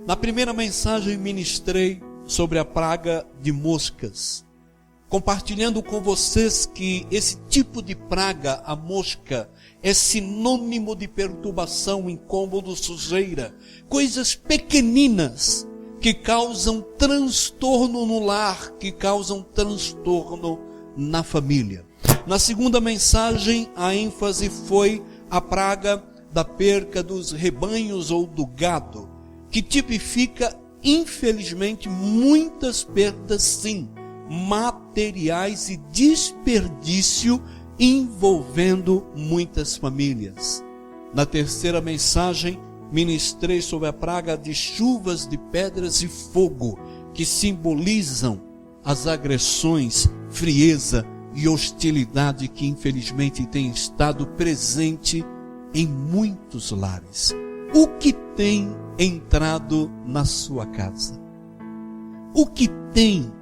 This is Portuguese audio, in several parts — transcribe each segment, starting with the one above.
Na primeira mensagem ministrei sobre a praga de moscas, compartilhando com vocês que esse tipo de praga, a mosca, é sinônimo de perturbação, incômodo, sujeira, coisas pequeninas que causam transtorno no lar, que causam transtorno na família. Na segunda mensagem, a ênfase foi a praga da perca dos rebanhos ou do gado, que tipifica, infelizmente, muitas perdas, sim, materiais e desperdício envolvendo muitas famílias. Na terceira mensagem, ministrei sobre a praga de chuvas de pedras e fogo, que simbolizam as agressões, frieza e hostilidade que infelizmente tem estado presente em muitos lares. O que tem entrado na sua casa? O que tem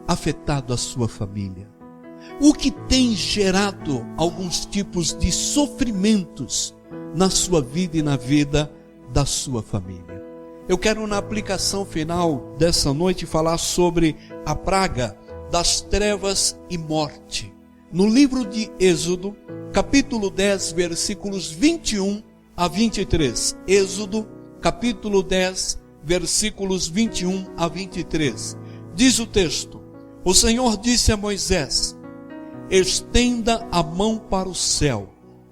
afetado a sua família? O que tem gerado alguns tipos de sofrimentos na sua vida e na vida da sua família? Eu quero, na aplicação final dessa noite, falar sobre a praga das trevas e morte. No livro de Êxodo, capítulo 10, versículos 21 a 23. Êxodo, capítulo 10, versículos 21 a 23. Diz o texto: o Senhor disse a Moisés: estenda a mão para o céu,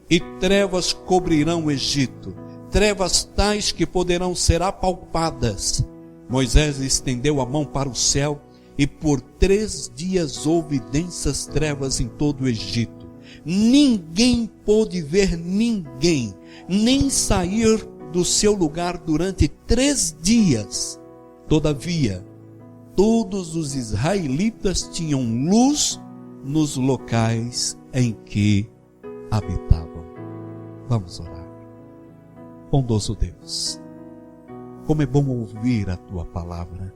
e trevas cobrirão o Egito, trevas tais que poderão ser apalpadas. Moisés estendeu a mão para o céu, e por 3 dias houve densas trevas em todo o Egito. Ninguém pôde ver ninguém, nem sair do seu lugar durante 3 dias. Todavia, todos os israelitas tinham luz nos locais em que habitavam. Vamos orar. Bondoso Deus, como é bom ouvir a Tua palavra,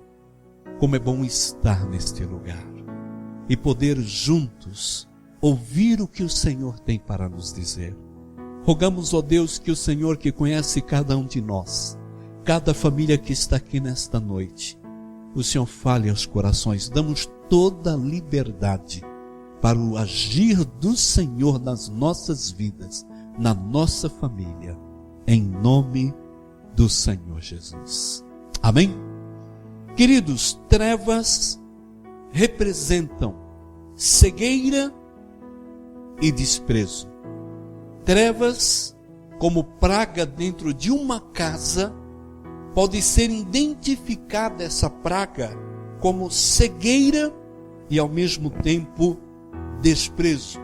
como é bom estar neste lugar e poder juntos ouvir o que o Senhor tem para nos dizer. Rogamos, ó Deus, que o Senhor, que conhece cada um de nós, cada família que está aqui nesta noite, o Senhor fale aos corações. Damos toda a liberdade para o agir do Senhor nas nossas vidas, na nossa família, em nome do Senhor Jesus. Amém? Queridos, trevas representam cegueira e desprezo. Trevas, como praga dentro de uma casa, pode ser identificada essa praga como cegueira e ao mesmo tempo desprezo.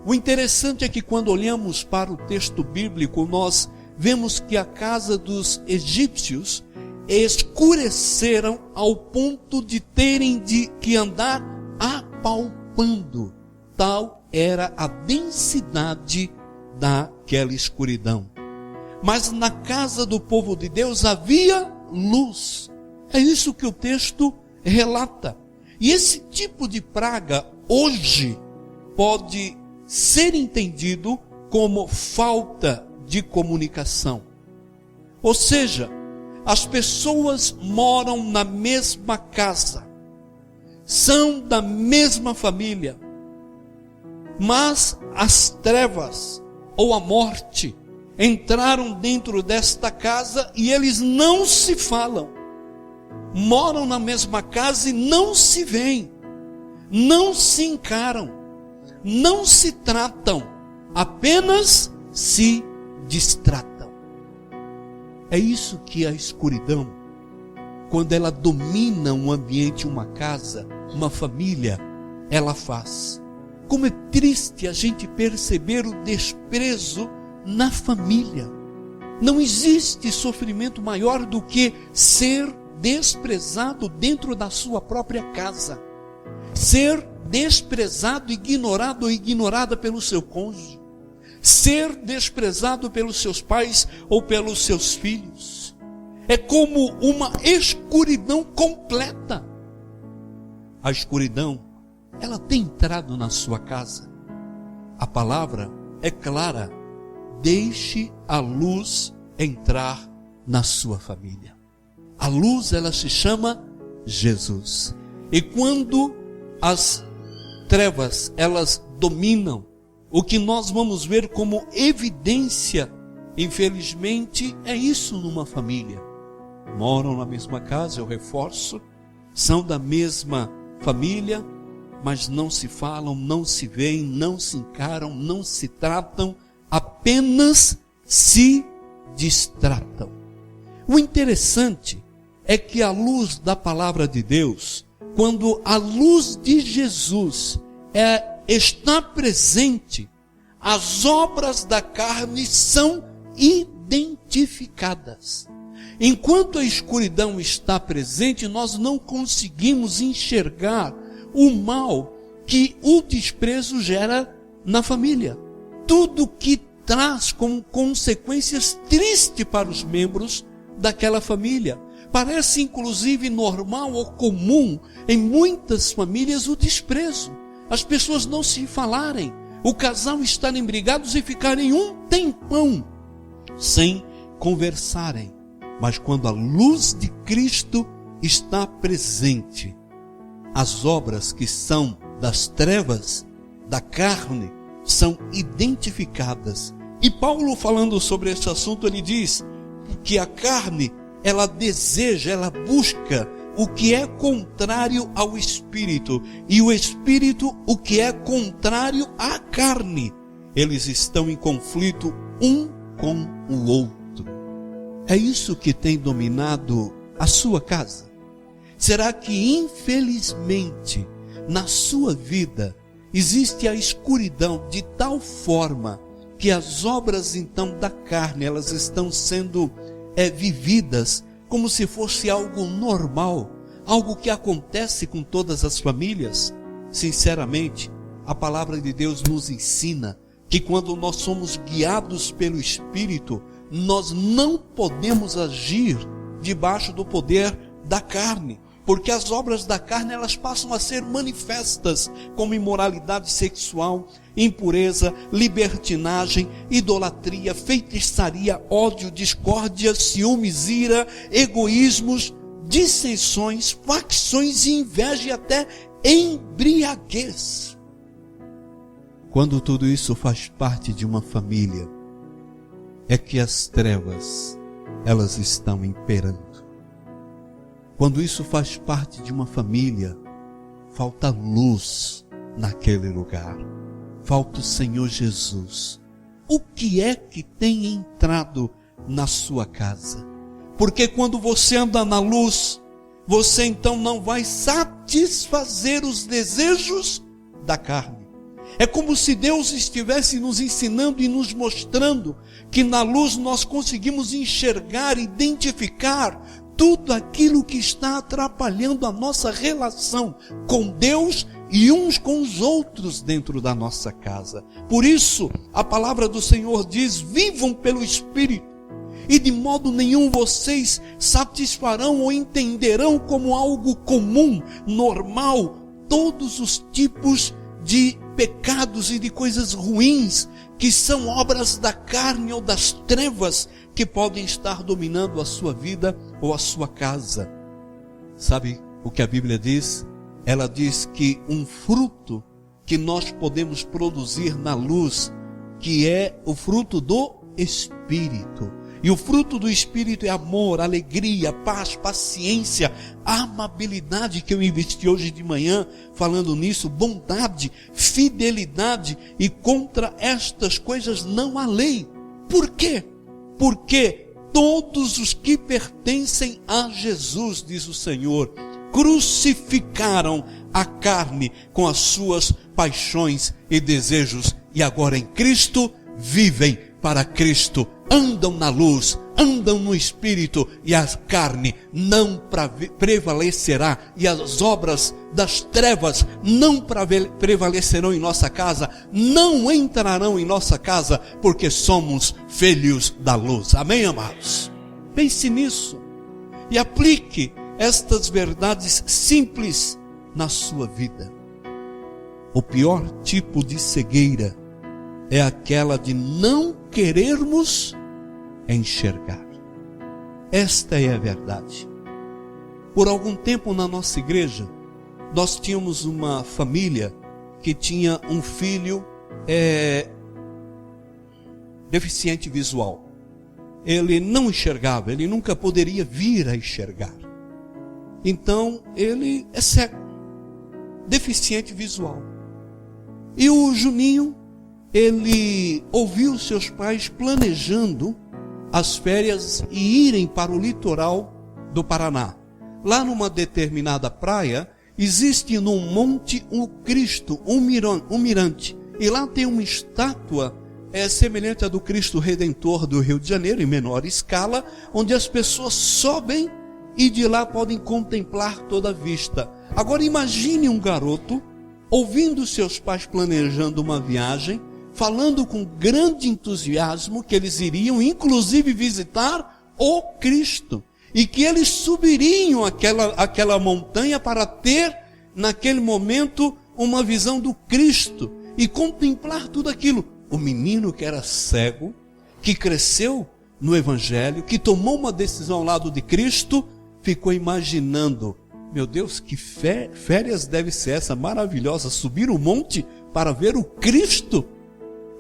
O interessante é que quando olhamos para o texto bíblico, nós vemos que a casa dos egípcios escureceram ao ponto de terem que andar apalpando. Tal era a densidade daquela escuridão. Mas na casa do povo de Deus havia luz. É isso que o texto relata. E esse tipo de praga hoje pode ser entendido como falta de comunicação. Ou seja, as pessoas moram na mesma casa, são da mesma família, mas as trevas ou a morte entraram dentro desta casa e eles não se falam. Moram na mesma casa e não se veem, não se encaram, não se tratam, apenas se distratam. É isso que a escuridão, quando ela domina um ambiente, uma casa, uma família, ela faz. Como é triste a gente perceber o desprezo na família. Não existe sofrimento maior do que ser desprezado dentro da sua própria casa. Ser desprezado, ignorado ou ignorada pelo seu cônjuge. Ser desprezado pelos seus pais ou pelos seus filhos. É como uma escuridão completa. A escuridão, ela tem entrado na sua casa. A palavra é clara: deixe a luz entrar na sua família. A luz, ela se chama Jesus. E quando as trevas, elas dominam, o que nós vamos ver como evidência, infelizmente, é isso numa família. Moram na mesma casa, eu reforço, são da mesma família, mas não se falam, não se veem, não se encaram, não se tratam, apenas se distratam. O interessante é que a luz da palavra de Deus, quando a luz de Jesus está presente, as obras da carne são identificadas. Enquanto a escuridão está presente, nós não conseguimos enxergar o mal que o desprezo gera na família. Tudo que traz como consequências tristes para os membros daquela família. Parece inclusive normal ou comum em muitas famílias o desprezo. As pessoas não se falarem, o casal estarem brigados e ficarem um tempão sem conversarem. Mas quando a luz de Cristo está presente, as obras que são das trevas, da carne, são identificadas. E Paulo, falando sobre esse assunto, ele diz que a carne, ela deseja, ela busca o que é contrário ao Espírito, e o Espírito o que é contrário à carne. Eles estão em conflito um com o outro. É isso que tem dominado a sua casa? Será que, infelizmente, na sua vida, existe a escuridão de tal forma que as obras, então, da carne, elas estão sendo vividas como se fosse algo normal, algo que acontece com todas as famílias? Sinceramente, a palavra de Deus nos ensina que quando nós somos guiados pelo Espírito, nós não podemos agir debaixo do poder da carne, porque as obras da carne, elas passam a ser manifestas como imoralidade sexual, impureza, libertinagem, idolatria, feitiçaria, ódio, discórdia, ciúmes, ira, egoísmos, dissensões, facções e inveja e até embriaguez. Quando tudo isso faz parte de uma família, é que as trevas, elas estão imperando. Quando isso faz parte de uma família, falta luz naquele lugar. Falta o Senhor Jesus. O que é que tem entrado na sua casa? Porque quando você anda na luz, você então não vai satisfazer os desejos da carne. É como se Deus estivesse nos ensinando e nos mostrando que na luz nós conseguimos enxergar, identificar tudo aquilo que está atrapalhando a nossa relação com Deus e uns com os outros dentro da nossa casa. Por isso, a palavra do Senhor diz: vivam pelo Espírito, e de modo nenhum vocês satisfarão ou entenderão como algo comum, normal, todos os tipos de pecados e de coisas ruins que são obras da carne ou das trevas que podem estar dominando a sua vida ou a sua casa. Sabe o que a Bíblia diz? Ela diz que um fruto que nós podemos produzir na luz, que é o fruto do Espírito. E o fruto do Espírito é amor, alegria, paz, paciência, amabilidade, que eu investi hoje de manhã falando nisso, bondade, fidelidade, e contra estas coisas não há lei. Por quê? Porque todos os que pertencem a Jesus, diz o Senhor, crucificaram a carne com as suas paixões e desejos, e agora em Cristo vivem para Cristo, andam na luz, andam no Espírito, e a carne não prevalecerá, e as obras das trevas não prevalecerão em nossa casa, não entrarão em nossa casa, porque somos filhos da luz. Amém, amados? Pense nisso e aplique estas verdades simples na sua vida. O pior tipo de cegueira é aquela de não querermos enxergar. Esta é a verdade. Por algum tempo na nossa igreja, nós tínhamos uma família que tinha um filho deficiente visual. Ele não enxergava, ele nunca poderia vir a enxergar. Então, ele é cego, deficiente visual. E o Juninho, ele ouviu seus pais planejando as férias e irem para o litoral do Paraná. Lá numa determinada praia, existe num monte um Cristo, um mirante. E lá tem uma estátua semelhante à do Cristo Redentor do Rio de Janeiro, em menor escala, onde as pessoas sobem e de lá podem contemplar toda a vista. Agora imagine um garoto ouvindo seus pais planejando uma viagem, falando com grande entusiasmo que eles iriam inclusive visitar o Cristo, e que eles subiriam aquela montanha para ter naquele momento uma visão do Cristo e contemplar tudo aquilo. O menino que era cego, que cresceu no Evangelho, que tomou uma decisão ao lado de Cristo, ficou imaginando: meu Deus, que férias deve ser essa maravilhosa, subir o monte para ver o Cristo.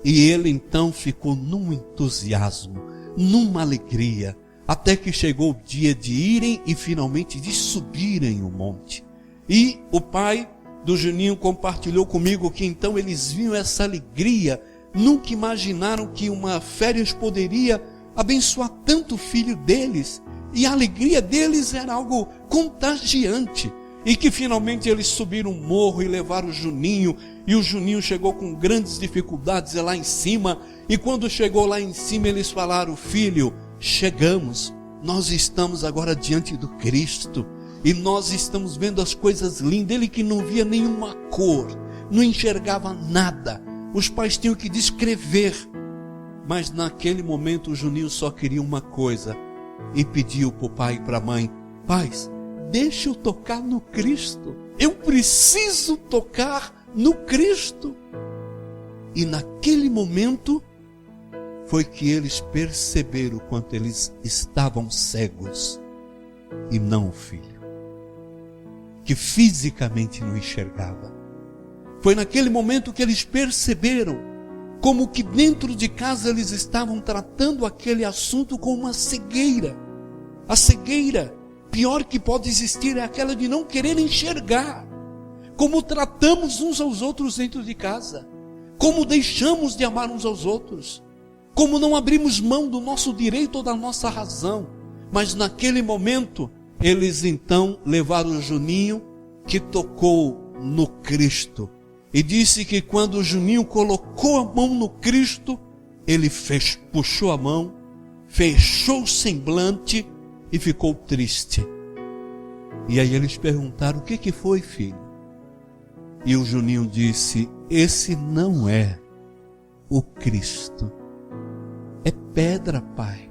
E ele então ficou num entusiasmo, numa alegria, até que chegou o dia de irem e finalmente de subirem o monte. E o pai do Juninho compartilhou comigo que então eles viam essa alegria, nunca imaginaram que uma férias poderia abençoar tanto o filho deles, e a alegria deles era algo contagiante, e que finalmente eles subiram o morro e levaram o Juninho, e o Juninho chegou com grandes dificuldades lá em cima, e quando chegou lá em cima eles falaram: filho, chegamos, nós estamos agora diante do Cristo, e nós estamos vendo as coisas lindas. Ele que não via nenhuma cor, não enxergava nada, os pais tinham que descrever, mas naquele momento o Juninho só queria uma coisa, e pediu para o pai e para a mãe: pais, deixa eu tocar no Cristo, eu preciso tocar no Cristo. E naquele momento foi que eles perceberam o quanto eles estavam cegos, e não o filho, que fisicamente não enxergava. Foi naquele momento que eles perceberam como que dentro de casa eles estavam tratando aquele assunto com uma cegueira. A cegueira pior que pode existir é aquela de não querer enxergar. Como tratamos uns aos outros dentro de casa, como deixamos de amar uns aos outros, como não abrimos mão do nosso direito ou da nossa razão. Mas naquele momento, eles então levaram o Juninho, que tocou no Cristo. E disse que quando o Juninho colocou a mão no Cristo, ele puxou a mão, fechou o semblante e ficou triste. E aí eles perguntaram: o que foi, filho? E o Juninho disse: esse não é o Cristo, é pedra, pai.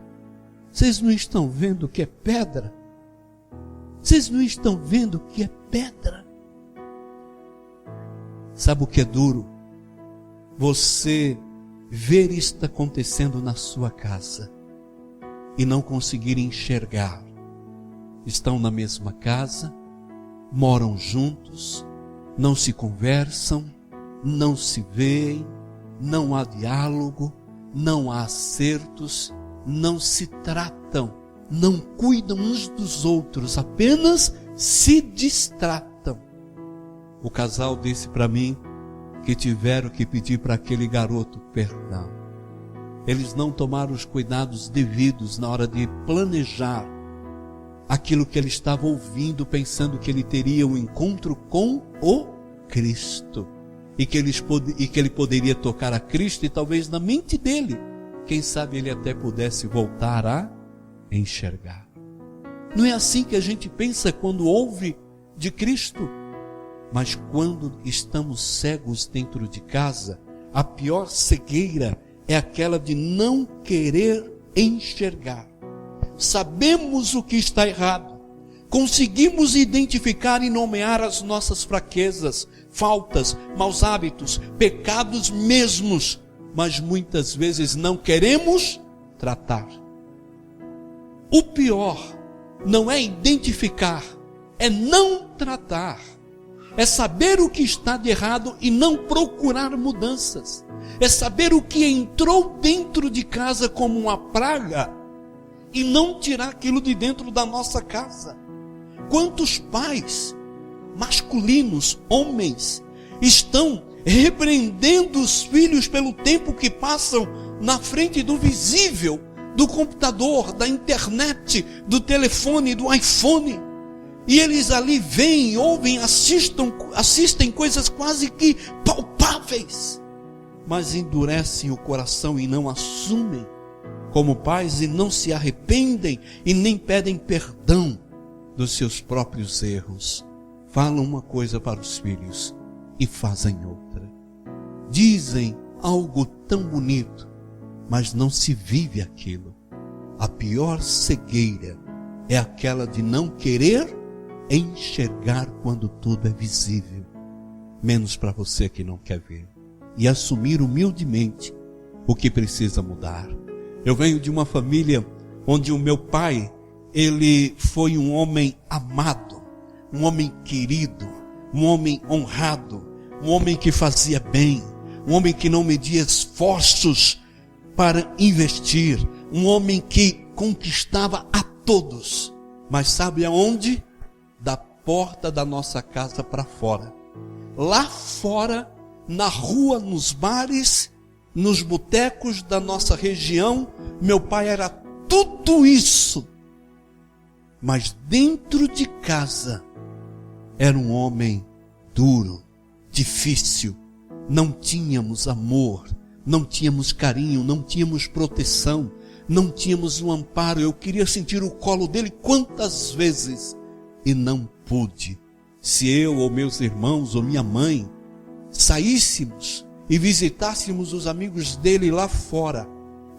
Vocês não estão vendo que é pedra? Vocês não estão vendo que é pedra? Sabe o que é duro? Você ver isto acontecendo na sua casa e não conseguir enxergar. Estão na mesma casa, moram juntos, não se conversam, não se veem, não há diálogo, não há acertos, não se tratam, não cuidam uns dos outros, apenas se distratam. O casal disse para mim que tiveram que pedir para aquele garoto perdão. Eles não tomaram os cuidados devidos na hora de planejar aquilo que ele estava ouvindo, pensando que ele teria um encontro com o Cristo, e que ele poderia tocar a Cristo, e talvez na mente dele, quem sabe ele até pudesse voltar a enxergar. Não é assim que a gente pensa quando ouve de Cristo? Mas quando estamos cegos dentro de casa, a pior cegueira é aquela de não querer enxergar. Sabemos o que está errado, conseguimos identificar e nomear as nossas fraquezas, faltas, maus hábitos, pecados mesmos, mas muitas vezes não queremos tratar. O pior não é identificar é não tratar, é saber o que está de errado e não procurar mudanças, é saber o que entrou dentro de casa como uma praga e não tirar aquilo de dentro da nossa casa. Quantos pais masculinos, homens, estão repreendendo os filhos pelo tempo que passam na frente do visível, do computador, da internet, do telefone, do iPhone, e eles ali veem, ouvem, assistem coisas quase que palpáveis, mas endurecem o coração e não assumem como pais, e não se arrependem e nem pedem perdão dos seus próprios erros. Falam uma coisa para os filhos e fazem outra. Dizem algo tão bonito, mas não se vive aquilo. A pior cegueira é aquela de não querer enxergar quando tudo é visível, menos para você que não quer ver, e assumir humildemente o que precisa mudar. Eu venho de uma família onde o meu pai, ele foi um homem amado, um homem querido, um homem honrado, um homem que fazia bem, um homem que não media esforços para investir, um homem que conquistava a todos. Mas sabe aonde? Da porta da nossa casa para fora. Lá fora, na rua, nos bares, nos botecos da nossa região, meu pai era tudo isso. Mas dentro de casa, era um homem duro, difícil. Não tínhamos amor, não tínhamos carinho, não tínhamos proteção, não tínhamos um amparo. Eu queria sentir o colo dele quantas vezes e não pude. Se eu ou meus irmãos ou minha mãe saíssemos e visitássemos os amigos dele lá fora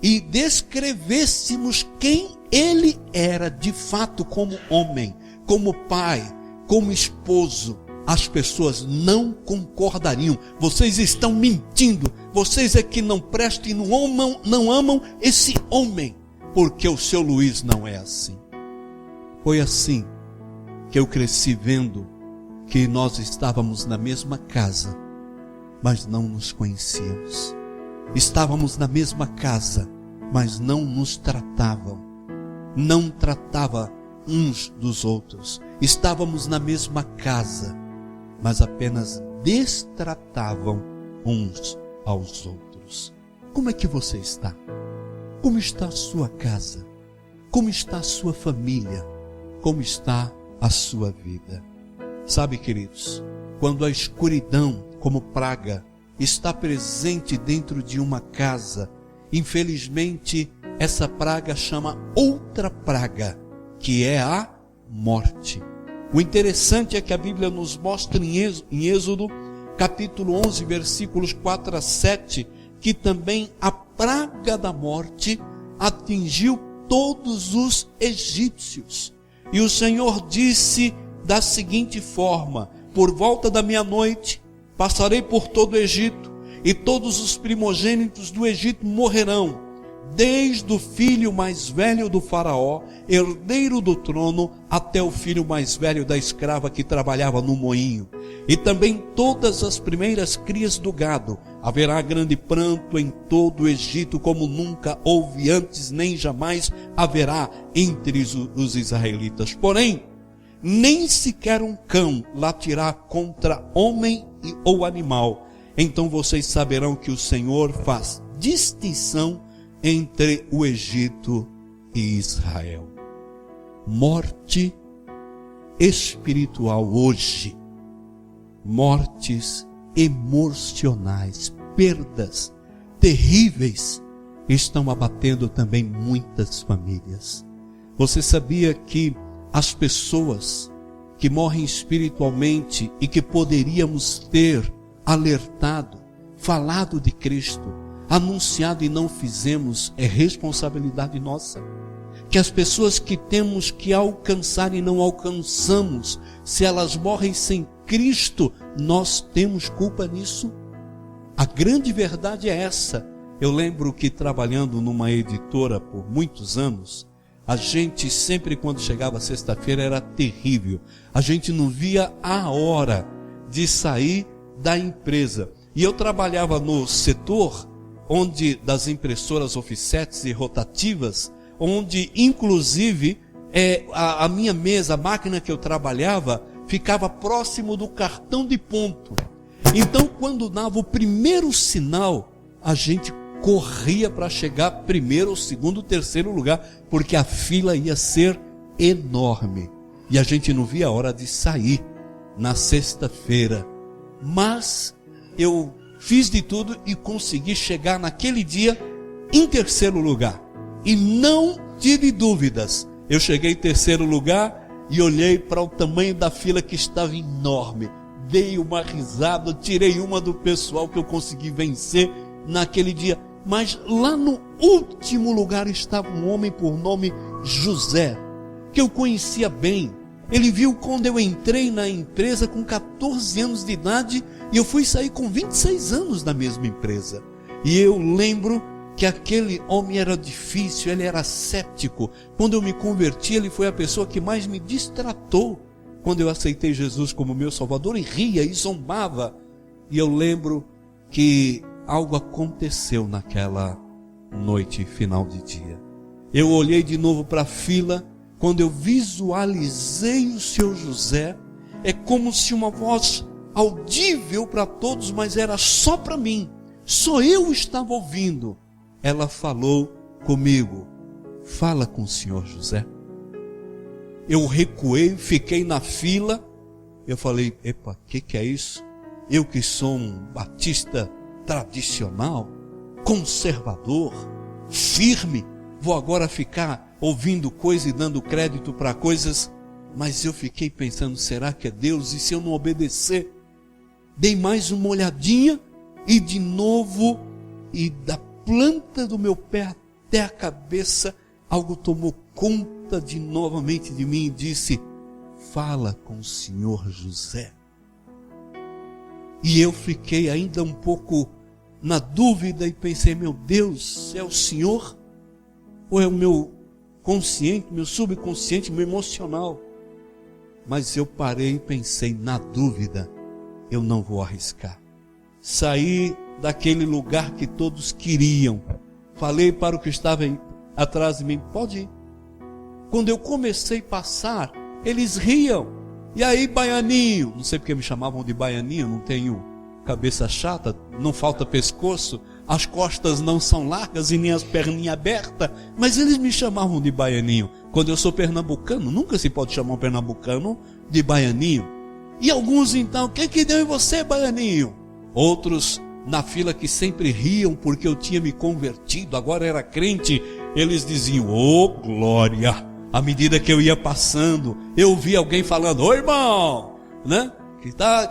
e descrevêssemos quem ele era de fato como homem, como pai, como esposo, as pessoas não concordariam. Vocês estão mentindo, vocês é que não prestam e não amam esse homem, porque o seu Luiz não é assim. Foi assim que eu cresci vendo que nós estávamos na mesma casa, mas não nos conhecíamos. Estávamos na mesma casa, mas não nos tratavam. Não tratava uns dos outros. Estávamos na mesma casa, mas apenas destratavam uns aos outros. Como é que você está? Como está a sua casa? Como está a sua família? Como está a sua vida? Sabe, queridos, quando a escuridão como praga está presente dentro de uma casa, infelizmente essa praga chama outra praga, que é a morte. O interessante é que a Bíblia nos mostra em Êxodo, capítulo 11, versículos 4 a 7, que também a praga da morte atingiu todos os egípcios. E o Senhor disse da seguinte forma: por volta da meia-noite passarei por todo o Egito, e todos os primogênitos do Egito morrerão, desde o filho mais velho do faraó, herdeiro do trono, até o filho mais velho da escrava que trabalhava no moinho. E também todas as primeiras crias do gado. Haverá grande pranto em todo o Egito, como nunca houve antes, nem jamais haverá entre os israelitas. Porém, nem sequer um cão latirá contra homem ou animal. Então vocês saberão que o Senhor faz distinção entre o Egito e Israel. Morte espiritual hoje, mortes emocionais, perdas terríveis estão abatendo também muitas famílias. Você sabia que as pessoas que morrem espiritualmente e que poderíamos ter alertado, falado de Cristo, anunciado e não fizemos, é responsabilidade nossa? Que as pessoas que temos que alcançar e não alcançamos, se elas morrem sem Cristo, nós temos culpa nisso? A grande verdade é essa. Eu lembro que trabalhando numa editora por muitos anos, A gente sempre, quando chegava sexta-feira, era terrível. A gente não via a hora de sair da empresa. E eu trabalhava no setor das impressoras offsets e rotativas, onde inclusive a minha mesa, a máquina que eu trabalhava, ficava próximo do cartão de ponto. Então, quando dava o primeiro sinal, a gente corria para chegar primeiro, segundo, terceiro lugar, porque a fila ia ser enorme. E a gente não via a hora de sair na sexta-feira. Mas eu fiz de tudo e consegui chegar naquele dia em terceiro lugar. E não tive dúvidas. Eu cheguei em terceiro lugar e olhei para o tamanho da fila que estava enorme. Dei uma risada, tirei uma do pessoal que eu consegui vencer naquele dia. Mas lá no último lugar estava um homem por nome José, que eu conhecia bem. Ele viu quando eu entrei na empresa com 14 anos de idade e eu fui sair com 26 anos da mesma empresa. E eu lembro que aquele homem era difícil, ele era cético. Quando eu me converti, ele foi a pessoa que mais me distratou. Quando eu aceitei Jesus como meu Salvador, e ria e zombava. E eu lembro que algo aconteceu naquela noite, final de dia. Eu olhei de novo para a fila. Quando eu visualizei o Senhor José, é como se uma voz audível para todos, mas era só para mim. Só eu estava ouvindo. Ela falou comigo: fala com o Senhor José. Eu recuei, fiquei na fila. Eu falei: epa, que é isso? Eu que sou um batista tradicional, conservador, firme, vou agora ficar ouvindo coisas e dando crédito para coisas. Mas eu fiquei pensando: será que é Deus? E se eu não obedecer? Dei mais uma olhadinha e de novo, e da planta do meu pé até a cabeça, algo tomou conta novamente de mim e disse: fala com o Senhor José. E eu fiquei ainda um pouco na dúvida e pensei: meu Deus, é o Senhor? Ou é o meu consciente, meu subconsciente, meu emocional? Mas eu parei e pensei: na dúvida, eu não vou arriscar. Saí daquele lugar que todos queriam. Falei para o que estava atrás de mim: pode ir. Quando eu comecei a passar, eles riam. E aí, baianinho? Não sei porque me chamavam de baianinho, não tenho cabeça chata, não falta pescoço, as costas não são largas e nem as perninhas abertas, mas eles me chamavam de baianinho. Quando eu sou pernambucano, nunca se pode chamar um pernambucano de baianinho. E alguns então: o que deu em você, baianinho? Outros na fila que sempre riam porque eu tinha me convertido, agora era crente, eles diziam: ô glória! À medida que eu ia passando, eu ouvi alguém falando: ô irmão, né?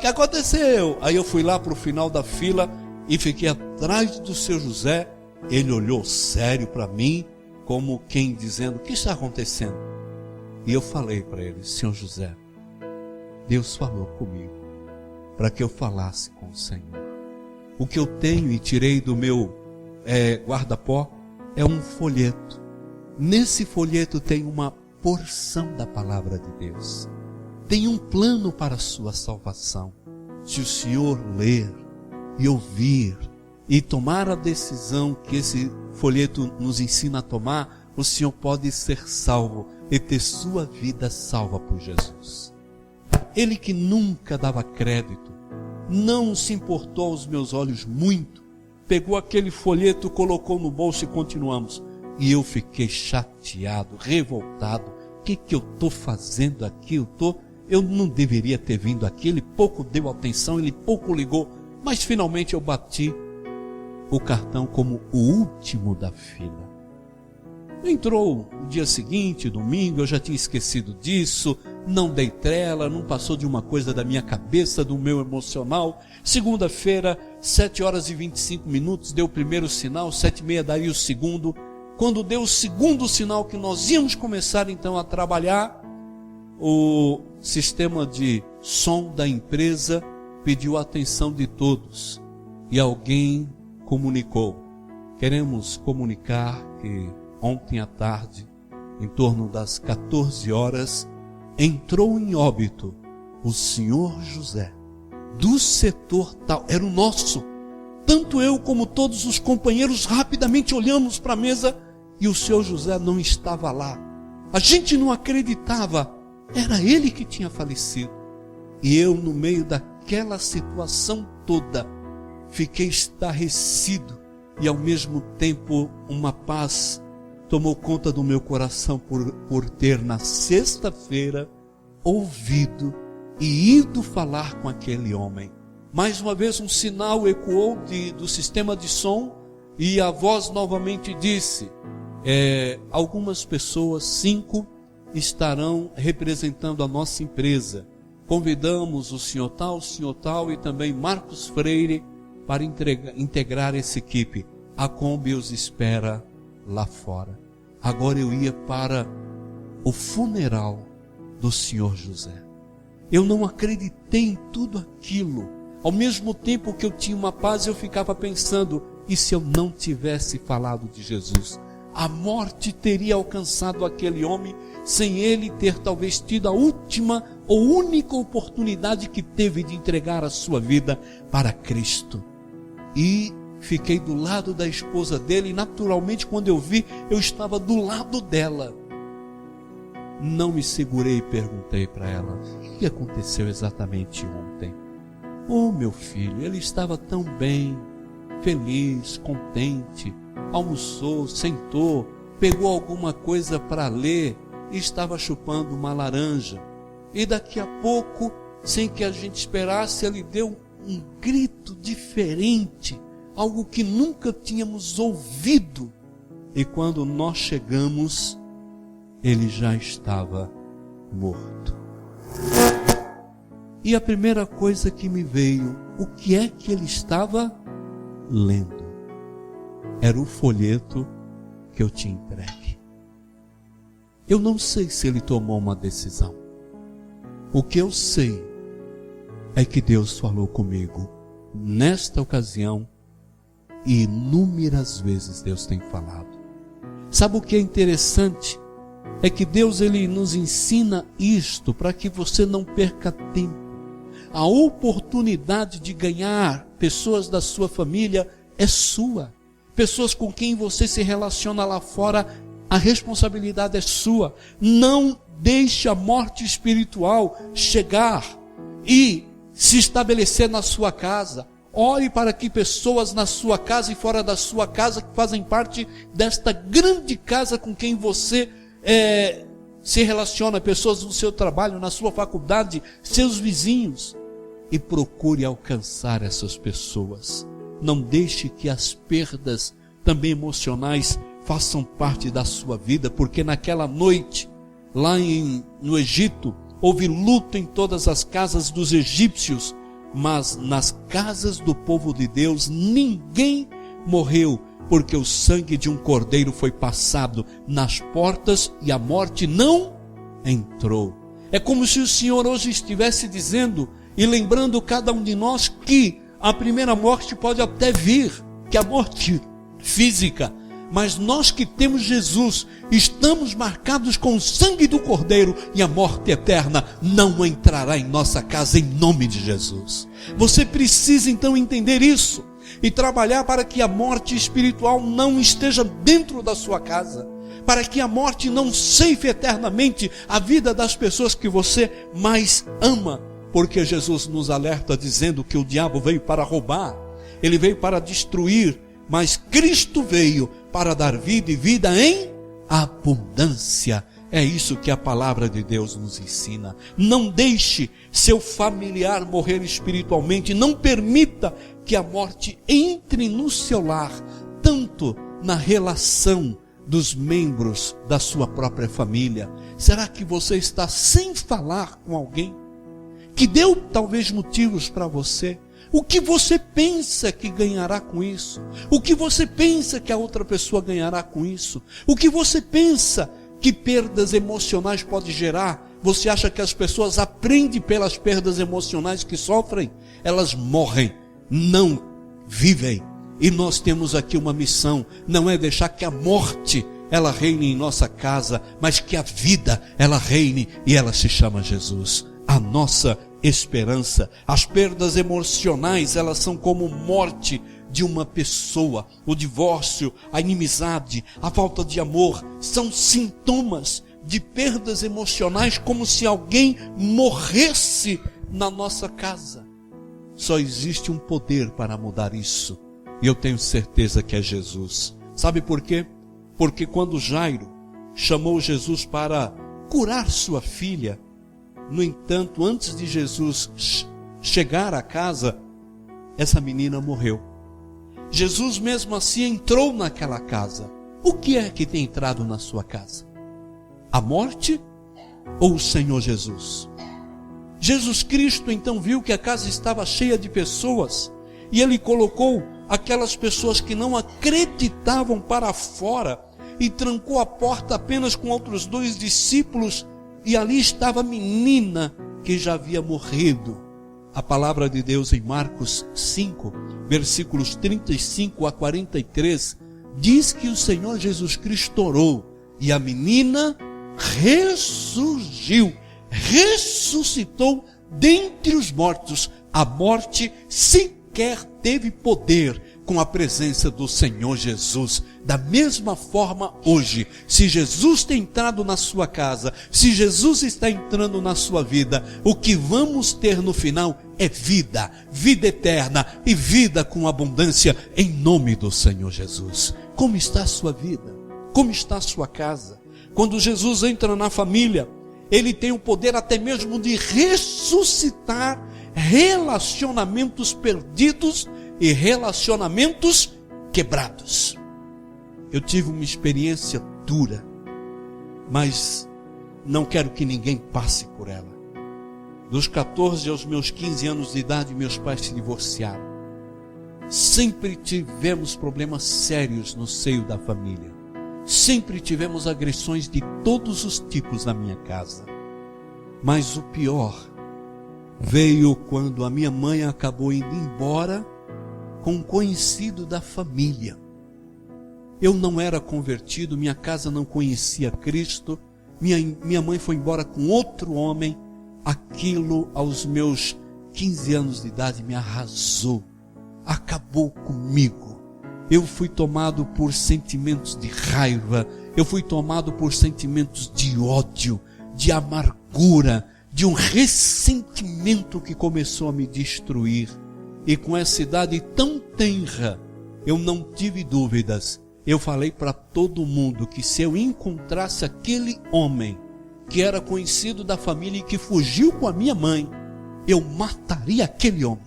Que aconteceu? Aí eu fui lá para o final da fila e fiquei atrás do seu José. Ele olhou sério para mim, como quem dizendo: o que está acontecendo? E eu falei para ele: Senhor José, Deus falou comigo para que eu falasse com o Senhor. O que eu tenho e tirei do meu guarda-pó é um folheto. Nesse folheto tem uma porção da palavra de Deus. Tem um plano para a sua salvação. Se o Senhor ler e ouvir e tomar a decisão que esse folheto nos ensina a tomar, o Senhor pode ser salvo e ter sua vida salva por Jesus. Ele que nunca dava crédito, não se importou aos meus olhos muito, pegou aquele folheto, colocou no bolso e continuamos. E eu fiquei chateado, revoltado. O que eu estou fazendo aqui? Eu não deveria ter vindo aqui. Ele pouco deu atenção, ele pouco ligou. Mas finalmente eu bati o cartão como o último da fila. Entrou o dia seguinte, domingo, eu já tinha esquecido disso. Não dei trela, não passou de uma coisa da minha cabeça, do meu emocional. Segunda-feira, 7h25, deu o primeiro sinal, 7h30 daí o segundo. Quando deu o segundo sinal que nós íamos começar então a trabalhar, o sistema de som da empresa pediu a atenção de todos. E alguém comunicou: queremos comunicar que ontem à tarde em torno das 14 horas, entrou em óbito o senhor José, do setor tal, era o nosso. Tanto eu como todos os companheiros rapidamente olhamos para a mesa e o senhor José não estava lá. A gente não acreditava, era ele que tinha falecido. E eu, no meio daquela situação toda, fiquei estarrecido e ao mesmo tempo uma paz tomou conta do meu coração por ter na sexta-feira ouvido e ido falar com aquele homem. Mais uma vez um sinal ecoou do sistema de som e a voz novamente disse, algumas pessoas, 5, estarão representando a nossa empresa. Convidamos o senhor tal e também Marcos Freire para integrar essa equipe. A Kombi os espera lá fora. Agora eu ia para o funeral do senhor José. Eu não acreditei em tudo aquilo. Ao mesmo tempo que eu tinha uma paz, eu ficava pensando, e se eu não tivesse falado de Jesus? A morte teria alcançado aquele homem sem ele ter talvez tido a última ou única oportunidade que teve de entregar a sua vida para Cristo. E fiquei do lado da esposa dele e naturalmente quando eu vi, eu estava do lado dela. Não me segurei e perguntei para ela, o que aconteceu exatamente ontem? Oh, meu filho, ele estava tão bem, feliz, contente, almoçou, sentou, pegou alguma coisa para ler e estava chupando uma laranja. E daqui a pouco, sem que a gente esperasse, ele deu um grito diferente, algo que nunca tínhamos ouvido. E quando nós chegamos, ele já estava morto. E a primeira coisa que me veio, o que é que ele estava lendo? Era o folheto que eu tinha entregue. Eu não sei se ele tomou uma decisão. O que eu sei é que Deus falou comigo nesta ocasião e inúmeras vezes Deus tem falado. Sabe o que é interessante? É que Deus ele nos ensina isto para que você não perca tempo. A oportunidade de ganhar pessoas da sua família é sua. Pessoas com quem você se relaciona lá fora, a responsabilidade é sua. Não deixe a morte espiritual chegar e se estabelecer na sua casa. Ore para que pessoas na sua casa e fora da sua casa, que fazem parte desta grande casa com quem você se relaciona, pessoas no seu trabalho, na sua faculdade, seus vizinhos, e procure alcançar essas pessoas. Não deixe que as perdas também emocionais façam parte da sua vida, porque naquela noite, lá no Egito, houve luto em todas as casas dos egípcios, mas nas casas do povo de Deus ninguém morreu, porque o sangue de um cordeiro foi passado nas portas e a morte não entrou. É como se o Senhor hoje estivesse dizendo e lembrando cada um de nós que a primeira morte pode até vir, que é a morte física, mas nós que temos Jesus, estamos marcados com o sangue do Cordeiro e a morte eterna não entrará em nossa casa em nome de Jesus. Você precisa então entender isso e trabalhar para que a morte espiritual não esteja dentro da sua casa, para que a morte não ceife eternamente a vida das pessoas que você mais ama, porque Jesus nos alerta dizendo que o diabo veio para roubar, ele veio para destruir, mas Cristo veio para dar vida e vida em abundância. É isso que a palavra de Deus nos ensina. Não deixe seu familiar morrer espiritualmente. Não permita que a morte entre no seu lar, tanto na relação dos membros da sua própria família. Será que você está sem falar com alguém que deu talvez motivos para você? O que você pensa que ganhará com isso? O que você pensa que a outra pessoa ganhará com isso? O que você pensa que perdas emocionais pode gerar? Você acha que as pessoas aprendem pelas perdas emocionais que sofrem? Elas morrem, não vivem. E nós temos aqui uma missão, não é deixar que a morte ela reine em nossa casa, mas que a vida, ela reine e ela se chama Jesus. A nossa esperança. As perdas emocionais, elas são como morte de uma pessoa. O divórcio, a inimizade, a falta de amor, são sintomas de perdas emocionais, como se alguém morresse na nossa casa. Só existe um poder para mudar isso, e eu tenho certeza que é Jesus. Sabe por quê? Porque quando Jairo chamou Jesus para curar sua filha, no entanto, antes de Jesus chegar à casa, essa menina morreu. Jesus mesmo assim entrou naquela casa. O que é que tem entrado na sua casa? A morte ou o Senhor Jesus? Jesus Cristo então viu que a casa estava cheia de pessoas, e ele colocou aquelas pessoas que não acreditavam para fora, e trancou a porta apenas com outros 2 discípulos, e ali estava a menina que já havia morrido. A palavra de Deus em Marcos 5, versículos 35 a 43, diz que o Senhor Jesus Cristo orou, e a menina ressuscitou dentre os mortos. A morte sequer teve poder com a presença do Senhor Jesus. Da mesma forma hoje, se Jesus tem entrado na sua casa, se Jesus está entrando na sua vida, o que vamos ter no final é vida, vida eterna e vida com abundância em nome do Senhor Jesus. Como está a sua vida? Como está a sua casa? Quando Jesus entra na família, ele tem o poder até mesmo de ressuscitar relacionamentos perdidos e relacionamentos quebrados. Eu tive uma experiência dura, mas não quero que ninguém passe por ela. Dos 14 aos meus 15 anos de idade, meus pais se divorciaram. Sempre tivemos problemas sérios no seio da família. Sempre tivemos agressões de todos os tipos na minha casa. Mas o pior veio quando a minha mãe acabou indo embora com um conhecido da família. Eu não era convertido, minha casa não conhecia Cristo, minha mãe foi embora com outro homem. Aquilo aos meus 15 anos de idade me arrasou, acabou comigo. Eu fui tomado por sentimentos de raiva, eu fui tomado por sentimentos de ódio, de amargura, de um ressentimento que começou a me destruir. E com essa idade tão tenra, eu não tive dúvidas. Eu falei para todo mundo que se eu encontrasse aquele homem que era conhecido da família e que fugiu com a minha mãe, eu mataria aquele homem.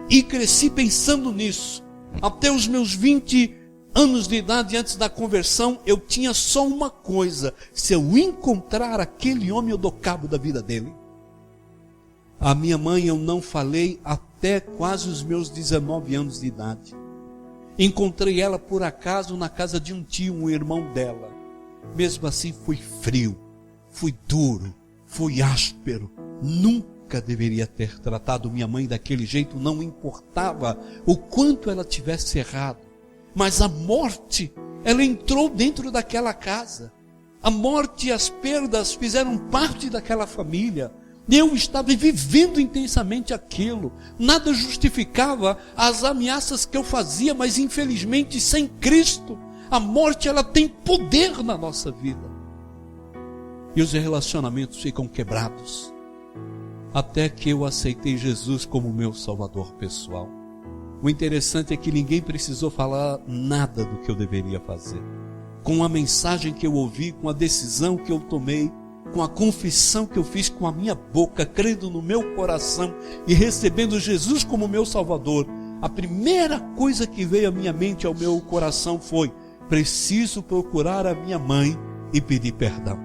E cresci pensando nisso. Até os meus 20 anos de idade, antes da conversão, eu tinha só uma coisa: se eu encontrar aquele homem, eu dou cabo da vida dele. A minha mãe eu não falei até quase os meus 19 anos de idade. Encontrei ela por acaso na casa de um tio, um irmão dela. Mesmo assim fui frio, fui duro, fui áspero. Nunca deveria ter tratado minha mãe daquele jeito, não importava o quanto ela tivesse errado. Mas a morte, ela entrou dentro daquela casa. A morte e as perdas fizeram parte daquela família. Eu estava vivendo intensamente aquilo. Nada justificava as ameaças que eu fazia, mas infelizmente sem Cristo, a morte ela tem poder na nossa vida. E os relacionamentos ficam quebrados. Até que eu aceitei Jesus como meu Salvador pessoal. O interessante é que ninguém precisou falar nada do que eu deveria fazer. Com a mensagem que eu ouvi, com a decisão que eu tomei, com a confissão que eu fiz com a minha boca, crendo no meu coração e recebendo Jesus como meu Salvador, a primeira coisa que veio à minha mente, ao meu coração foi: preciso procurar a minha mãe e pedir perdão.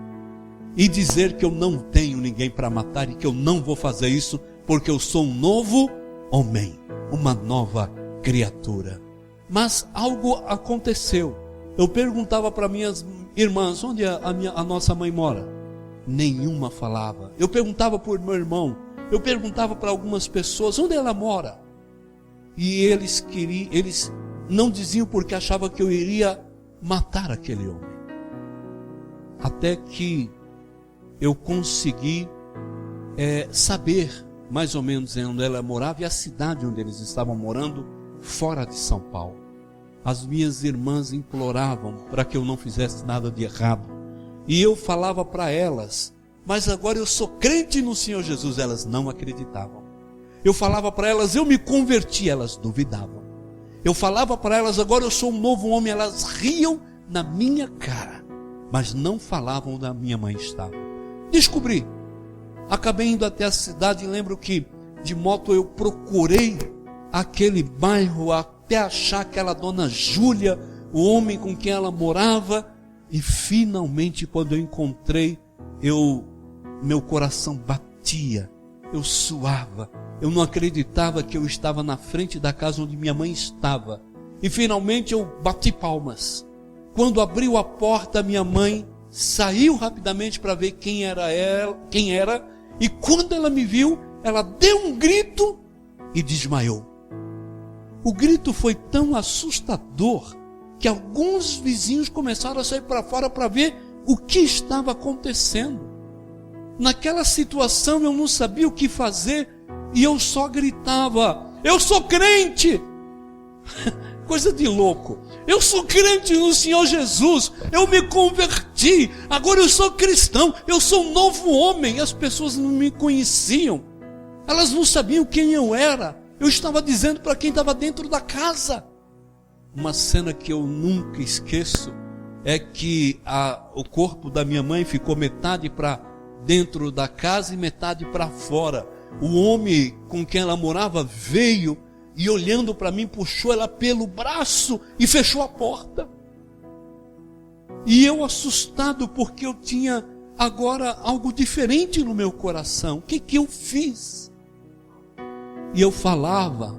E dizer que eu não tenho ninguém para matar e que eu não vou fazer isso, porque eu sou um novo homem, uma nova criatura. Mas algo aconteceu. Eu perguntava para minhas irmãs: onde a nossa mãe mora? Nenhuma falava. Eu perguntava por meu irmão, eu perguntava para algumas pessoas: onde ela mora? E eles não diziam, porque achavam que eu iria matar aquele homem. até que eu consegui saber mais ou menos onde ela morava e a cidade onde eles estavam morando, fora de São Paulo. As minhas irmãs imploravam para que eu não fizesse nada de errado. E eu falava para elas, mas agora eu sou crente no Senhor Jesus. Elas não acreditavam. Eu falava para elas, eu me converti. Elas duvidavam. Eu falava para elas, agora eu sou um novo homem. Elas riam na minha cara, mas não falavam onde a minha mãe estava. Descobri. Acabei indo até a cidade e lembro que de moto eu procurei aquele bairro até achar aquela dona Júlia, o homem com quem ela morava, e finalmente quando eu encontrei, meu coração batia, eu suava, eu não acreditava que eu estava na frente da casa onde minha mãe estava, e finalmente eu bati palmas. Quando abriu a porta, minha mãe saiu rapidamente para ver quem era, e quando ela me viu, ela deu um grito e desmaiou. O grito foi tão assustador que alguns vizinhos começaram a sair para fora para ver o que estava acontecendo. Naquela situação eu não sabia o que fazer e eu só gritava: eu sou crente! Coisa de louco. Eu sou crente no Senhor Jesus, eu me converti, agora eu sou cristão, eu sou um novo homem. E as pessoas não me conheciam, elas não sabiam quem eu era. Eu estava dizendo para quem estava dentro da casa. Uma cena que eu nunca esqueço é que o corpo da minha mãe ficou metade para dentro da casa e metade para fora. O homem com quem ela morava veio e, olhando para mim, puxou ela pelo braço e fechou a porta. E eu, assustado, porque eu tinha agora algo diferente no meu coração. O que eu fiz? E eu falava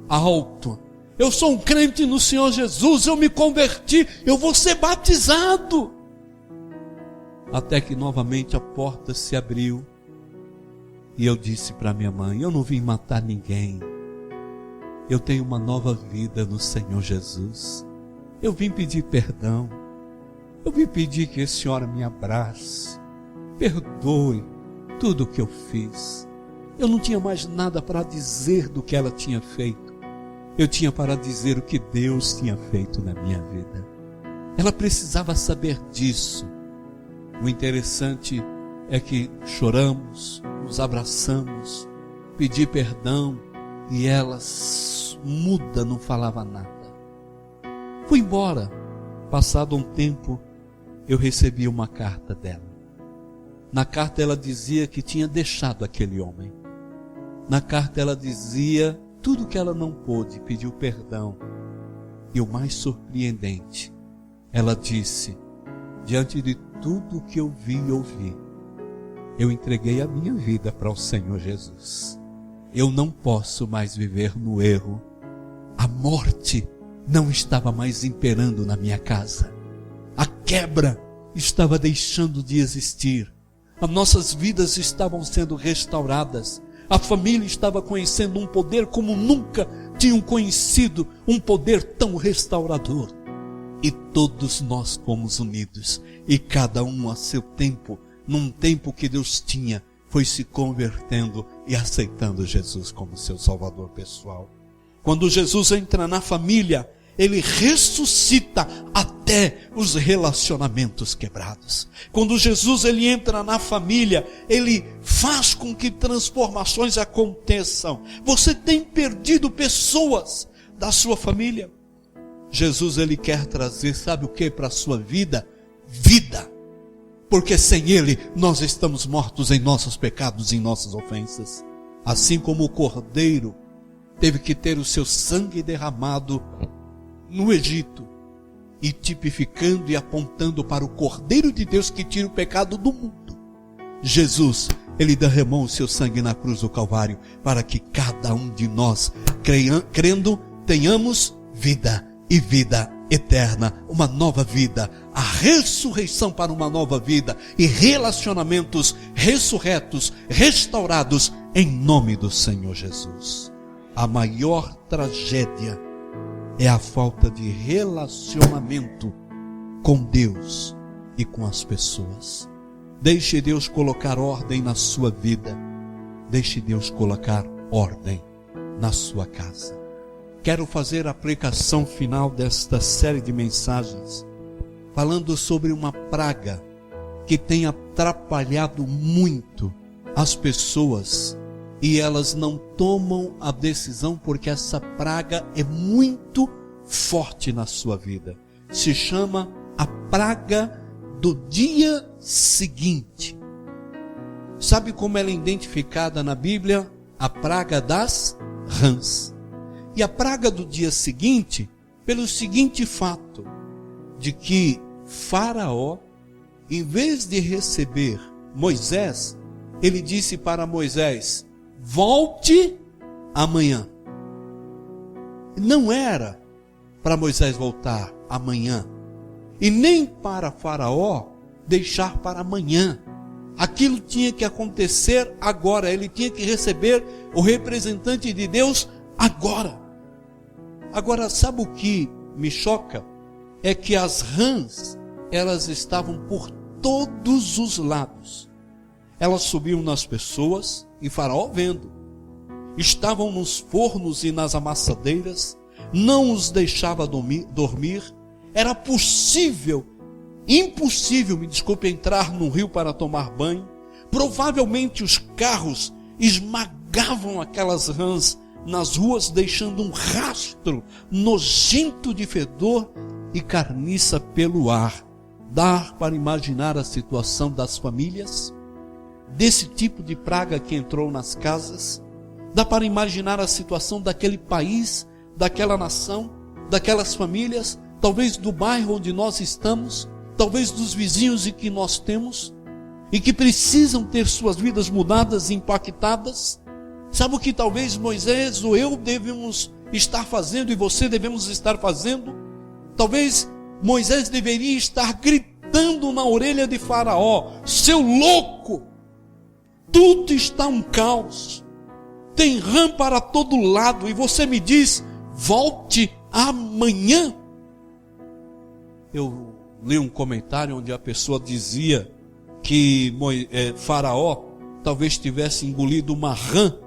alto: eu sou um crente no Senhor Jesus, eu me converti, eu vou ser batizado. Até que novamente a porta se abriu e eu disse para minha mãe: eu não vim matar ninguém, eu tenho uma nova vida no Senhor Jesus. Eu vim pedir perdão, eu vim pedir que a senhora me abrace, perdoe tudo o que eu fiz. Eu não tinha mais nada para dizer do que ela tinha feito. Eu tinha para dizer o que Deus tinha feito na minha vida. Ela precisava saber disso. O interessante é que choramos, nos abraçamos, pedi perdão e ela muda, não falava nada. Fui embora. Passado um tempo, eu recebi uma carta dela. Na carta ela dizia que tinha deixado aquele homem. Na carta ela dizia tudo que ela não pôde, pediu perdão. E o mais surpreendente, ela disse: diante de tudo que eu vi e ouvi, eu entreguei a minha vida para o Senhor Jesus. Eu não posso mais viver no erro. A morte não estava mais imperando na minha casa. A quebra estava deixando de existir. As nossas vidas estavam sendo restauradas. A família estava conhecendo um poder como nunca tinham conhecido, um poder tão restaurador. E todos nós fomos unidos, e cada um a seu tempo, num tempo que Deus tinha, foi se convertendo e aceitando Jesus como seu Salvador pessoal. Quando Jesus entra na família, Ele ressuscita até os relacionamentos quebrados. Quando Jesus ele entra na família, Ele faz com que transformações aconteçam. Você tem perdido pessoas da sua família. Jesus ele quer trazer, sabe o que para a sua vida? Vida. Porque sem Ele nós estamos mortos em nossos pecados e em nossas ofensas. Assim como o cordeiro teve que ter o seu sangue derramado no Egito, e tipificando e apontando para o Cordeiro de Deus que tira o pecado do mundo, Jesus, Ele derramou o seu sangue na cruz do Calvário, para que cada um de nós, crendo, tenhamos vida, e vida eterna, uma nova vida, a ressurreição para uma nova vida, e relacionamentos ressurretos, restaurados, em nome do Senhor Jesus. A maior tragédia é a falta de relacionamento com Deus e com as pessoas. Deixe Deus colocar ordem na sua vida. Deixe Deus colocar ordem na sua casa. Quero fazer a aplicação final desta série de mensagens, falando sobre uma praga que tem atrapalhado muito as pessoas e elas não tomam a decisão porque essa praga é muito forte na sua vida. Se chama a praga do dia seguinte. Sabe como ela é identificada na Bíblia? A praga das rãs. E a praga do dia seguinte, pelo seguinte fato, de que Faraó, em vez de receber Moisés, ele disse para Moisés: volte amanhã. Não era para Moisés voltar amanhã, e nem para Faraó deixar para amanhã. Aquilo tinha que acontecer agora. Ele tinha que receber o representante de Deus agora. Agora, sabe o que me choca? É que as rãs, elas estavam por todos os lados. Elas subiam nas pessoas e Faraó vendo. Estavam nos fornos e nas amassadeiras, não os deixava dormir. Era impossível, me desculpe, entrar no rio para tomar banho. Provavelmente os carros esmagavam aquelas rãs nas ruas, deixando um rastro nojento de fedor e carniça pelo ar. Dá para imaginar a situação das famílias, desse tipo de praga que entrou nas casas. Dá para imaginar a situação daquele país, daquela nação, daquelas famílias, talvez do bairro onde nós estamos, talvez dos vizinhos e que nós temos, e que precisam ter suas vidas mudadas e impactadas. Sabe o que talvez Moisés ou eu devemos estar fazendo e você devemos estar fazendo? Talvez Moisés deveria estar gritando na orelha de Faraó: seu louco, tudo está um caos, tem rã para todo lado, e você me diz, volte amanhã. Eu li um comentário onde a pessoa dizia que Faraó talvez tivesse engolido uma rã,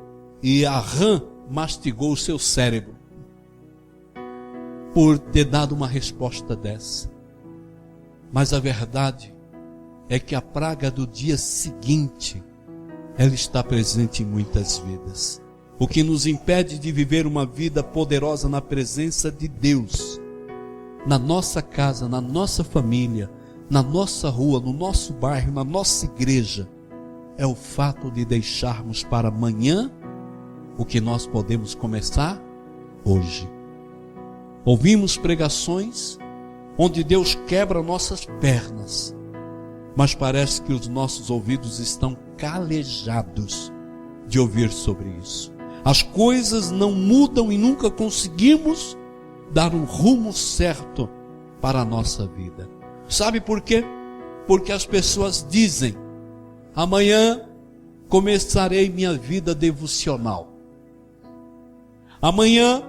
e a rã mastigou o seu cérebro por ter dado uma resposta dessa. Mas a verdade é que a praga do dia seguinte, ela está presente em muitas vidas. O que nos impede de viver uma vida poderosa na presença de Deus, na nossa casa, na nossa família, na nossa rua, no nosso bairro, na nossa igreja, é o fato de deixarmos para amanhã o que nós podemos começar hoje. Ouvimos pregações onde Deus quebra nossas pernas, mas parece que os nossos ouvidos estão calejados de ouvir sobre isso. As coisas não mudam e nunca conseguimos dar um rumo certo para a nossa vida. Sabe por quê? Porque as pessoas dizem: amanhã começarei minha vida devocional. Amanhã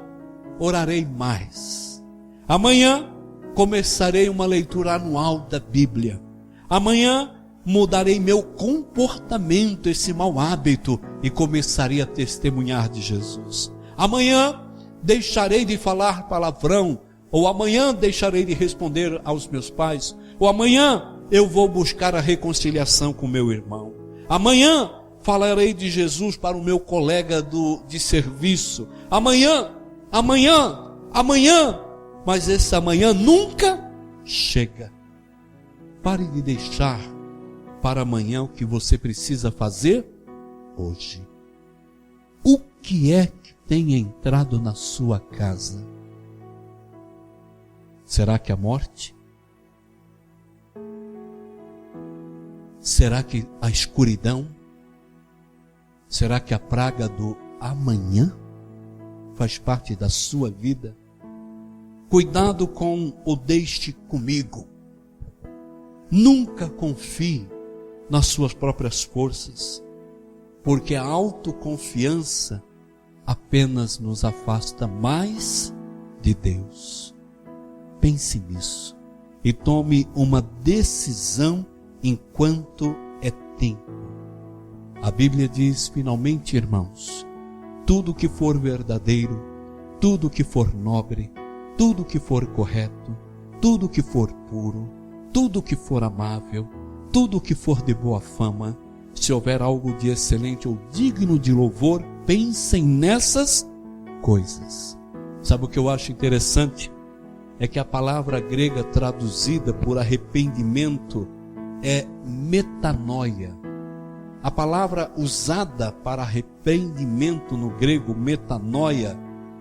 orarei mais. Amanhã começarei uma leitura anual da Bíblia. Amanhã mudarei meu comportamento, esse mau hábito, e começarei a testemunhar de Jesus. Amanhã deixarei de falar palavrão, ou amanhã deixarei de responder aos meus pais, ou amanhã eu vou buscar a reconciliação com meu irmão. Amanhã falarei de Jesus para o meu colega de serviço. Amanhã, mas esse amanhã nunca chega. Pare de deixar para amanhã o que você precisa fazer hoje. O que é que tem entrado na sua casa? Será que a morte? Será que a escuridão? Será que a praga do amanhã faz parte da sua vida? Cuidado com o deixe comigo. Nunca confie nas suas próprias forças, porque a autoconfiança apenas nos afasta mais de Deus. Pense nisso. e tome uma decisão enquanto é tempo. A Bíblia diz, finalmente, irmãos, tudo que for verdadeiro, tudo que for nobre, tudo que for correto, tudo que for puro, tudo que for amável, tudo que for de boa fama, se houver algo de excelente ou digno de louvor, pensem nessas coisas. Sabe o que eu acho interessante? É que a palavra grega traduzida por arrependimento é metanoia. A palavra usada para arrependimento no grego, metanoia,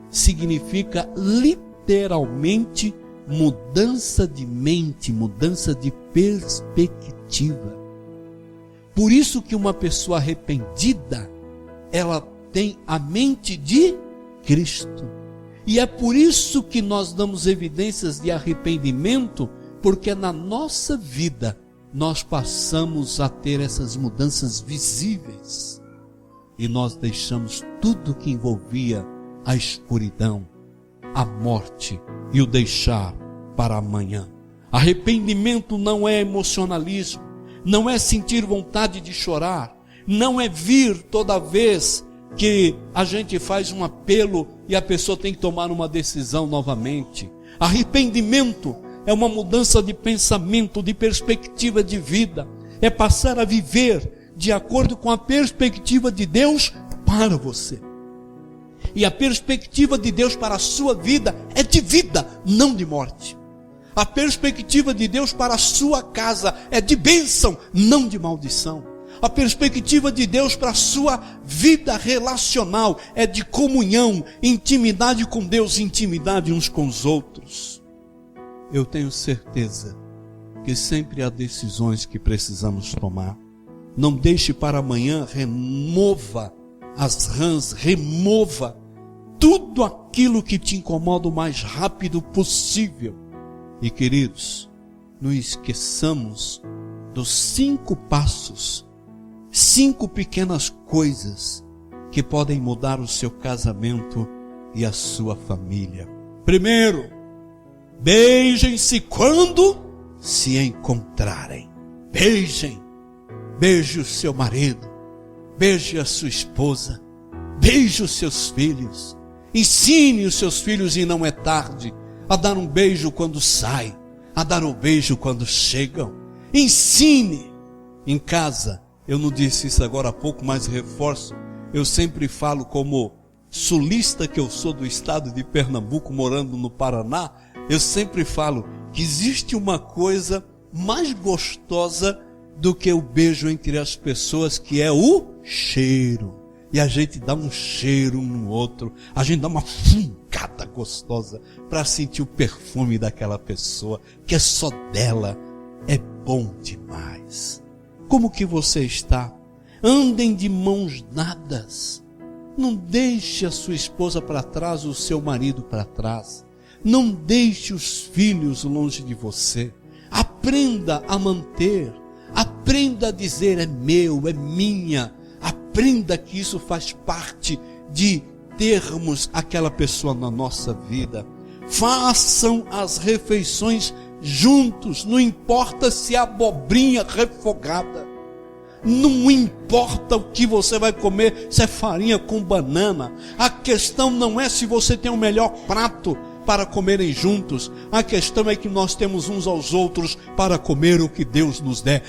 significa literalmente mudança de mente, mudança de perspectiva. Por isso que uma pessoa arrependida, ela tem a mente de Cristo. E é por isso que nós damos evidências de arrependimento, porque na nossa vida nós passamos a ter essas mudanças visíveis. E nós deixamos tudo que envolvia a escuridão, a morte e o deixar para amanhã. Arrependimento não é emocionalismo, não é sentir vontade de chorar, não é vir toda vez que a gente faz um apelo e a pessoa tem que tomar uma decisão novamente. Arrependimento é uma mudança de pensamento, de perspectiva de vida, é passar a viver de acordo com a perspectiva de Deus para você. E a perspectiva de Deus para a sua vida é de vida, não de morte. A perspectiva de Deus para a sua casa é de bênção, não de maldição. A perspectiva de Deus para a sua vida relacional é de comunhão, intimidade com Deus, intimidade uns com os outros. Eu tenho certeza que sempre há decisões que precisamos tomar. Não deixe para amanhã, remova as rãs, remova tudo aquilo que te incomoda o mais rápido possível. E queridos, não esqueçamos dos 5 passos, 5 pequenas coisas que podem mudar o seu casamento e a sua família. Primeiro, beijem-se quando se encontrarem. Beije o seu marido, beije a sua esposa, beije os seus filhos. Ensine os seus filhos, e não é tarde, a dar um beijo quando sai, a dar um beijo quando chegam. Ensine em casa. Eu não disse isso agora há pouco, mas reforço. Eu sempre falo, como sulista que eu sou do estado de Pernambuco, morando no Paraná, eu sempre falo que existe uma coisa mais gostosa do que o beijo entre as pessoas, que é o cheiro. E a gente dá um cheiro um no outro, a gente dá uma fungada gostosa para sentir o perfume daquela pessoa, que é só dela. É bom demais. Como que você está? Andem de mãos dadas. Não deixe a sua esposa para trás, o seu marido para trás. Não deixe os filhos longe de você. Aprenda a manter. Aprenda a dizer: é meu, é minha. Aprenda que isso faz parte de termos aquela pessoa na nossa vida. Façam as refeições juntos. Não importa se é abobrinha refogada. Não importa o que você vai comer, se é farinha com banana. A questão não é se você tem o melhor prato para comerem juntos. A questão é que nós temos uns aos outros para comer o que Deus nos der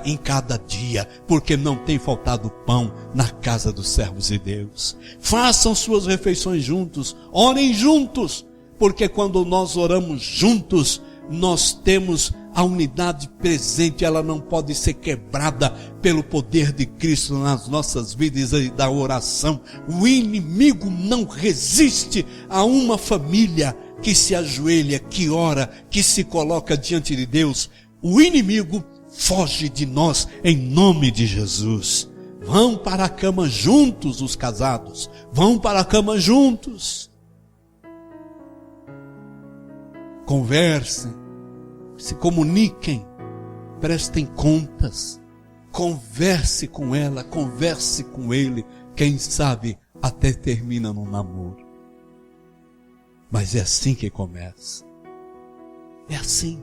em cada dia, porque não tem faltado pão na casa dos servos de Deus. Façam suas refeições juntos, orem juntos, porque quando nós oramos juntos, nós temos a unidade presente. Ela não pode ser quebrada pelo poder de Cristo nas nossas vidas e da oração. O inimigo não resiste a uma família que se ajoelha, que ora, que se coloca diante de Deus. O inimigo foge de nós em nome de Jesus. Vão para a cama juntos os casados. Vão para a cama juntos. Conversem, se comuniquem, prestem contas, converse com ela, converse com ele, quem sabe até termina no namoro. Mas é assim que começa. É assim.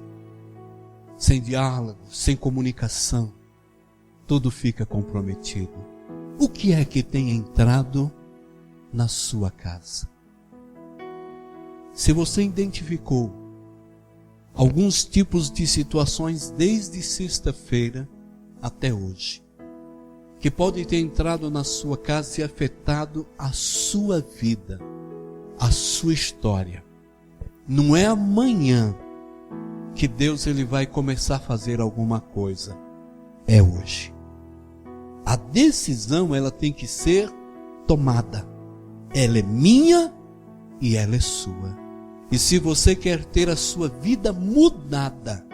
sem diálogo, sem comunicação, tudo fica comprometido. O que é que tem entrado na sua casa? Se você identificou alguns tipos de situações desde sexta-feira até hoje, que pode ter entrado na sua casa e afetado a sua vida, a sua história. Não é amanhã que Deus ele vai começar a fazer alguma coisa. É hoje. A decisão ela tem que ser tomada. Ela é minha e ela é sua. E se você quer ter a sua vida mudada,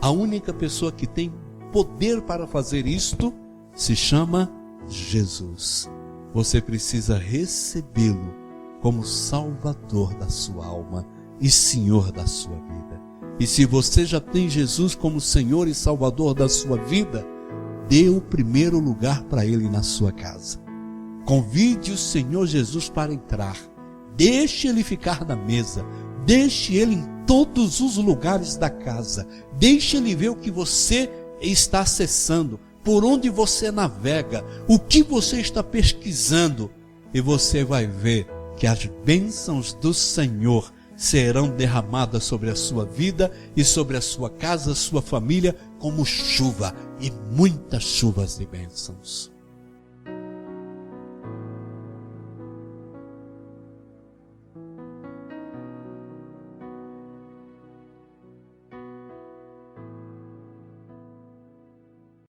a única pessoa que tem poder para fazer isto se chama Jesus. Você precisa recebê-lo como Salvador da sua alma e Senhor da sua vida. E se você já tem Jesus como Senhor e Salvador da sua vida, dê o primeiro lugar para Ele na sua casa. Convide o Senhor Jesus para entrar. Deixe Ele ficar na mesa. Deixe Ele em todos os lugares da casa. Deixe Ele ver o que você está acessando, por onde você navega, o que você está pesquisando. E você vai ver que as bênçãos do Senhor serão derramadas sobre a sua vida e sobre a sua casa, a sua família, como chuva, e muitas chuvas de bênçãos.